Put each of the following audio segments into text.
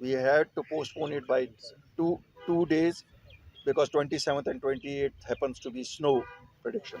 We had to postpone it by two days because 27th and 28th happens to be snow prediction.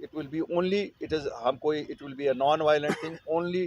It will be only, it will be a non-violent thing only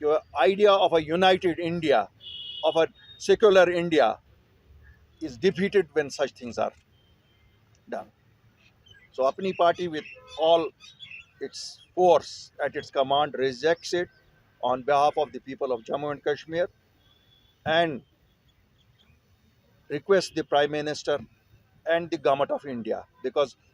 Your idea of a united India, of a secular India, is defeated when such things are done. So apni party with all its force at its command rejects it on behalf of the people of Jammu and Kashmir, and requests the Prime Minister and the Government of India, because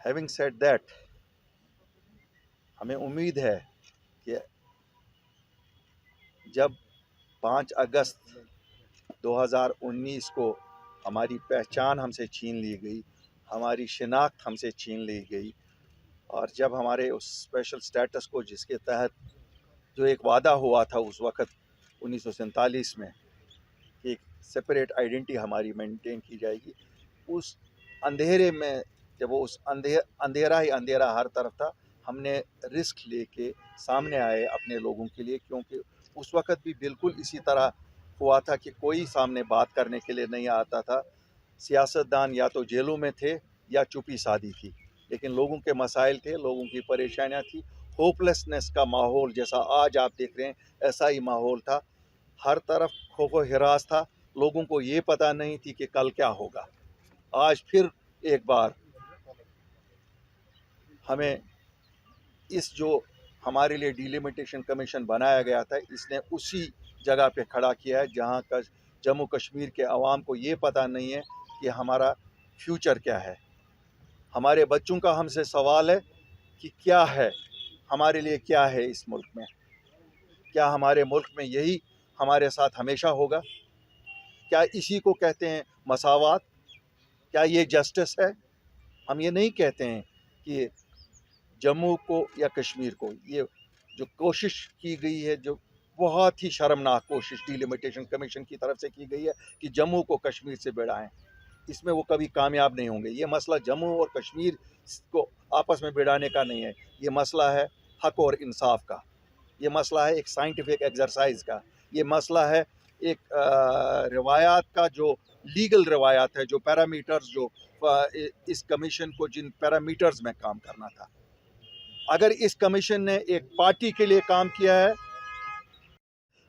having said that, ہمیں امید ہے کہ جب 5 اگست 2019 کو ہماری پہچان ہم سے چھین لی گئی، ہماری شناخت ہم سے چھین لی گئی، اور جب ہمارے اس اسپیشل سٹیٹس کو، جس کے تحت جو ایک وعدہ ہوا تھا اس وقت 1947 میں، کہ ایک سپریٹ آئیڈینٹی ہماری مینٹین کی جائے گی، اس اندھیرے میں جب وہ اس اندھیرا ہی اندھیرا ہر طرف تھا، ہم نے رسک لے کے سامنے آئے اپنے لوگوں کے لیے، کیونکہ اس وقت بھی بالکل اسی طرح ہوا تھا کہ کوئی سامنے بات کرنے کے لیے نہیں آتا تھا، سیاستدان یا تو جیلوں میں تھے یا چپی سادھی تھی، لیکن لوگوں کے مسائل تھے، لوگوں کی پریشانیاں تھیں، ہوپلیسنس کا ماحول جیسا آج آپ دیکھ رہے ہیں ایسا ہی ماحول تھا، ہر طرف خوف و ہراس تھا، لوگوں کو یہ پتہ نہیں تھی کہ کل کیا ہوگا۔ آج پھر ایک بار ہمیں اس جو ہمارے لیے ڈیلیمیٹیشن کمیشن بنایا گیا تھا، اس نے اسی جگہ پہ کھڑا کیا ہے جہاں کا جموں کشمیر کے عوام کو یہ پتہ نہیں ہے کہ ہمارا فیوچر کیا ہے۔ ہمارے بچوں کا ہم سے سوال ہے کہ کیا ہے ہمارے لیے، کیا ہے اس ملک میں، کیا ہمارے ملک میں یہی ہمارے ساتھ ہمیشہ ہوگا؟ کیا اسی کو کہتے ہیں مساوات؟ کیا یہ جسٹس ہے؟ ہم یہ نہیں کہتے ہیں کہ جموں کو یا کشمیر کو، یہ جو کوشش کی گئی ہے، جو بہت ہی شرمناک کوشش ڈیلیمیٹیشن کمیشن کی طرف سے کی گئی ہے کہ جموں کو کشمیر سے بڑھائیں، اس میں وہ کبھی کامیاب نہیں ہوں گے۔ یہ مسئلہ جموں اور کشمیر کو آپس میں بڑھانے کا نہیں ہے، یہ مسئلہ ہے حق اور انصاف کا، یہ مسئلہ ہے ایک سائنٹیفک ایکسرسائز کا، یہ مسئلہ ہے ایک روایات کا، جو لیگل روایات ہے، جو پیرامیٹرز، جو اس کمیشن کو جن پیرامیٹرز میں کام کرنا تھا۔ اگر اس کمیشن نے ایک پارٹی کے لیے کام کیا ہے،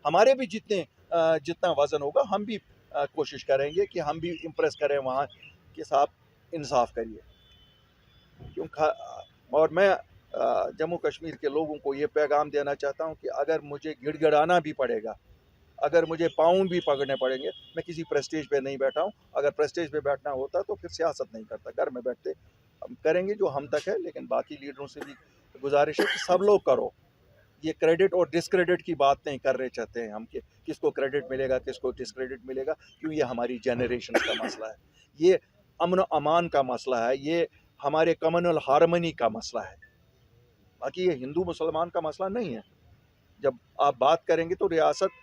ہمارے بھی جتنا وزن ہوگا، ہم بھی کوشش کریں گے کہ ہم بھی امپریس کریں وہاں کہ صاحب انصاف کریے۔ اور میں جموں کشمیر کے لوگوں کو یہ پیغام دینا چاہتا ہوں کہ اگر مجھے گڑ گڑانا بھی پڑے گا، اگر مجھے پاؤں بھی پکڑنے پڑیں گے، میں کسی پریسٹیج پہ نہیں بیٹھا ہوں۔ اگر پریسٹیج پہ بیٹھنا ہوتا تو پھر سیاست نہیں کرتا، گھر میں بیٹھتے، ہم کریں گے جو ہم تک ہے، لیکن باقی لیڈروں سے بھی گزارش ہے کہ سب لوگ کرو۔ یہ کریڈٹ اور ڈسکریڈٹ کی بات نہیں کر رہے چاہتے ہیں ہم کہ کس کو کریڈٹ ملے گا، کس کو ڈسکریڈٹ ملے گا، کیوں یہ ہماری جنریشن کا مسئلہ ہے، یہ امن و امان کا مسئلہ ہے، یہ ہمارے کمنل ہارمنی کا مسئلہ ہے، باقی یہ ہندو مسلمان کا مسئلہ نہیں ہے۔ جب آپ بات کریں گے تو ریاست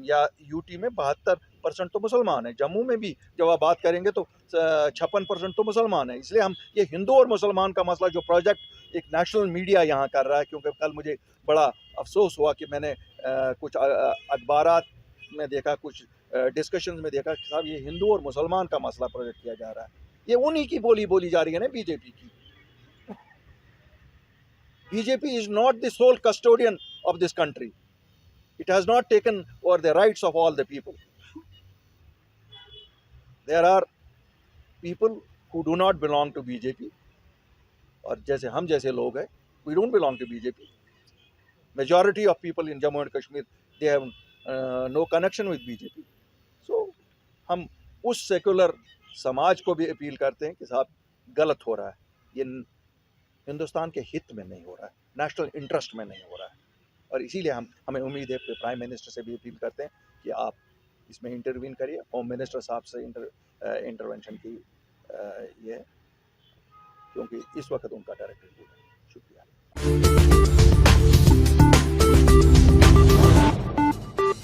یا یو ٹی میں 72% تو مسلمان ہیں، جموں میں بھی جب آپ بات کریں گے تو 56% تو مسلمان ہیں، اس لیے ہم یہ ہندو اور مسلمان کا مسئلہ جو پروجیکٹ ایک نیشنل میڈیا یہاں کر رہا ہے، کیونکہ کل مجھے بڑا افسوس ہوا کہ میں نے کچھ اخبارات میں دیکھا، کچھ ڈسکشنز میں دیکھا کہ صاحب یہ ہندو اور مسلمان کا مسئلہ پروجیکٹ کیا جا رہا ہے، یہ انہی کی بولی جا رہی ہے نا، بی جے پی کی۔ BJP is not the sole custodian of this country. It has not taken over the rights of all the people. There are people who do not belong to BJP, اور جیسے ہم جیسے لوگ ہیں، we don't belong to BJP. Majority of people in Jammu and Kashmir, they have no connection with BJP. So ہم اس secular سماج کو بھی اپیل کرتے ہیں کہ صاحب غلط ہو رہا ہے، یہ ہندوستان کے ہت میں نہیں ہو رہا ہے، نیشنل انٹرسٹ میں نہیں ہو رہا ہے، اور اسی لیے ہمیں امید ہے کہ پرائم منسٹر سے بھی اپیل کرتے ہیں کہ آپ اس میں انٹروین کریے، ہوم منسٹر صاحب سے انٹروینشن کی یہ ہے، کیونکہ اس وقت ان کا ڈائریکٹر ہے۔ شکریہ۔